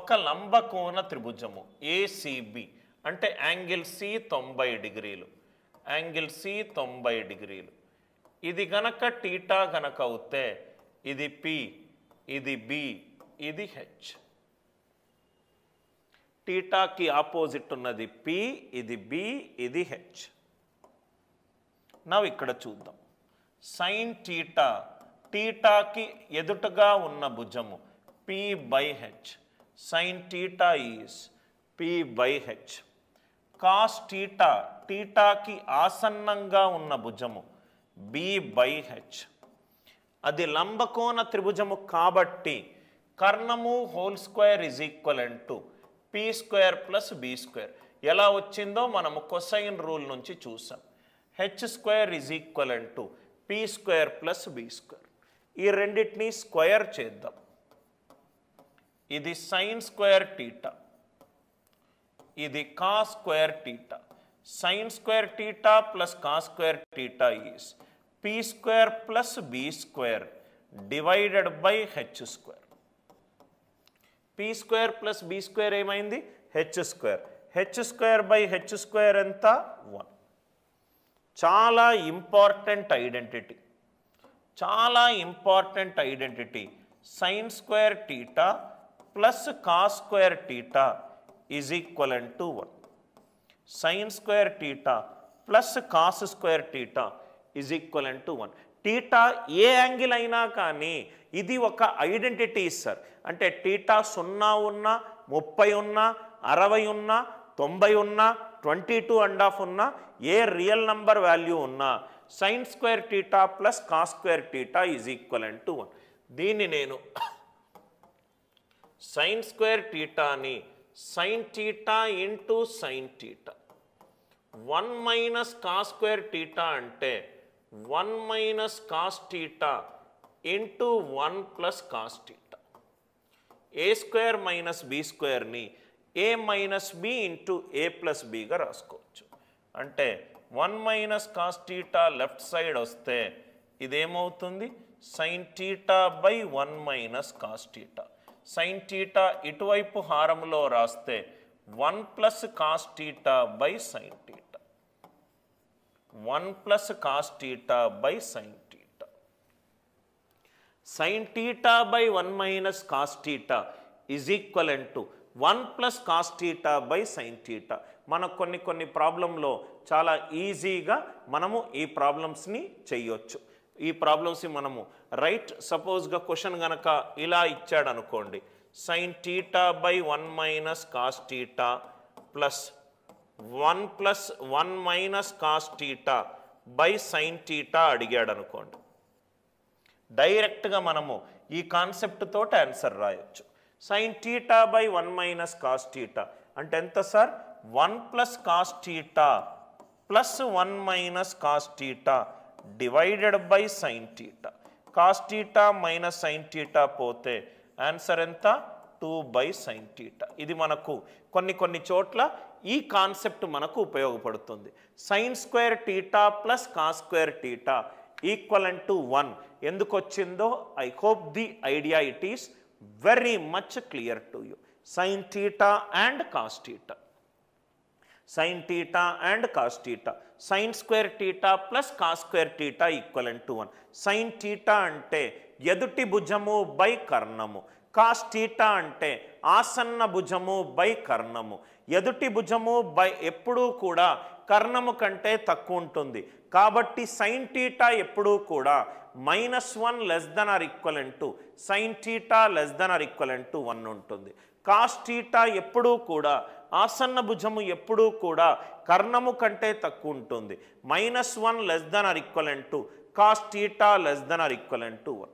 ఒక లంబకోణ త్రిభుజము ఏసీబీ అంటే angle C 90 డిగ్రీలు, యాంగిల్ సి 90 డిగ్రీలు. ఇది గనక టీటా గనక అవుతే ఇది పి, ఇది బి, ఇది హెచ్. టీటాకి ఆపోజిట్ ఉన్నది పి, ఇది బి, ఇది హెచ్. నవ్వు ఇక్కడ చూద్దాం. సైన్ టీటా, టీటాకి ఎదుటగా ఉన్న భుజము P by H. Sine theta is P by H. Cos theta, టీటాకి ఆసన్నంగా ఉన్న భుజము బి బై హెచ్. అది లంబకోణ త్రిభుజము కాబట్టి కర్ణము whole square is equivalent to P square plus B square. ఎలా వచ్చిందో మనము కొసైన్ రూల్ నుంచి చూసాం. H square is equivalent to P square plus B square. ఈ రెండింటినీ స్క్వేర్ చేద్దాం. ఇది సైన్ స్క్వేర్ టీటా, ఇది cos square theta. Sine square theta plus cos square theta is P square plus B square divided by H square. P square plus B square ఏమైంది? H square. H square by H square ఎంత? 1. చాలా important identity, చాలా important identity. Sine square theta plus cos square theta is equivalent to 1. Sine square theta plus cos square theta is equivalent to 1. Theta A angle అయినా కానీ ఇది ఒక identity sir. అంటే theta 0 ఉన్నా, 30 ఉన్నా, 60 ఉన్నా, 90 ఉన్నా, 22.5 ఉన్నా, ఏ రియల్ నంబర్ వాల్యూ ఉన్నా sine square theta plus cos square theta is equivalent to 1. దీన్ని నేను సైన్ స్క్వేర్ టీటాని sine theta into sine theta 1 minus cos square theta అంటే 1 minus cos theta into 1 plus cos theta. A square minus B స్క్వేర్ని A minus B into A plus బిగా రాసుకోవచ్చు. అంటే 1 minus cos theta left side వస్తే ఇదేమవుతుంది? Sine theta by 1 minus cos theta. Sine theta ఇటువైపు హారంలో రాస్తే 1 plus cos theta by sine theta. 1 plus cos theta by sine theta. Sign theta by 1 minus cos theta is equivalent to 1 plus cos theta by sine theta. మనకు కొన్ని ప్రాబ్లంలో చాలా ఈజీగా మనము ఈ ప్రాబ్లమ్స్ని చేయొచ్చు. ఈ ప్రాబ్లమ్స్ని మనము రైట్ సపోజ్గా క్వశ్చన్ కనుక ఇలా ఇచ్చాడు అనుకోండి, sign theta by 1 minus cos theta plus 1 plus 1 minus cos theta by sine theta అడిగాడు అనుకోండి, డైరెక్ట్గా మనము ఈ కాన్సెప్ట్ తోటి ఆన్సర్ రాయొచ్చు. Sign theta by 1 minus cos theta అంటే ఎంత sir? 1 plus cos theta plus 1 minus cos theta divided by sine theta. Cos theta minus sine theta పోతే ఆన్సర్ ఎంత? 2 బై సైన్ టీటా. ఇది మనకు కొన్ని చోట్ల ఈ కాన్సెప్ట్ మనకు ఉపయోగపడుతుంది. Sign square theta plus cos square theta equivalent to 1 ఎందుకు వచ్చిందో I hope the idea it is very much clear to you. Sine theta and cos theta, sine theta and cos theta. Sine square theta plus cos square theta equivalent to 1. Sine theta అంటే ఎదుటి భుజము by కర్ణము. Cos theta అంటే ఆసన్న భుజము by కర్ణము. ఎదుటి భుజము by ఎప్పుడూ కూడా కర్ణము కంటే తక్కువ ఉంటుంది కాబట్టి సైన్ టీటా ఎప్పుడూ కూడా -1 less than are equivalent to sine theta less than are equivalent to 1 ఉంటుంది. కాస్ టీటా ఎప్పుడూ కూడా ఆసన్న భుజము ఎప్పుడూ కూడా కర్ణము కంటే తక్కువ ఉంటుంది. -1 less than are equivalent to cos theta less than are equivalent to 1.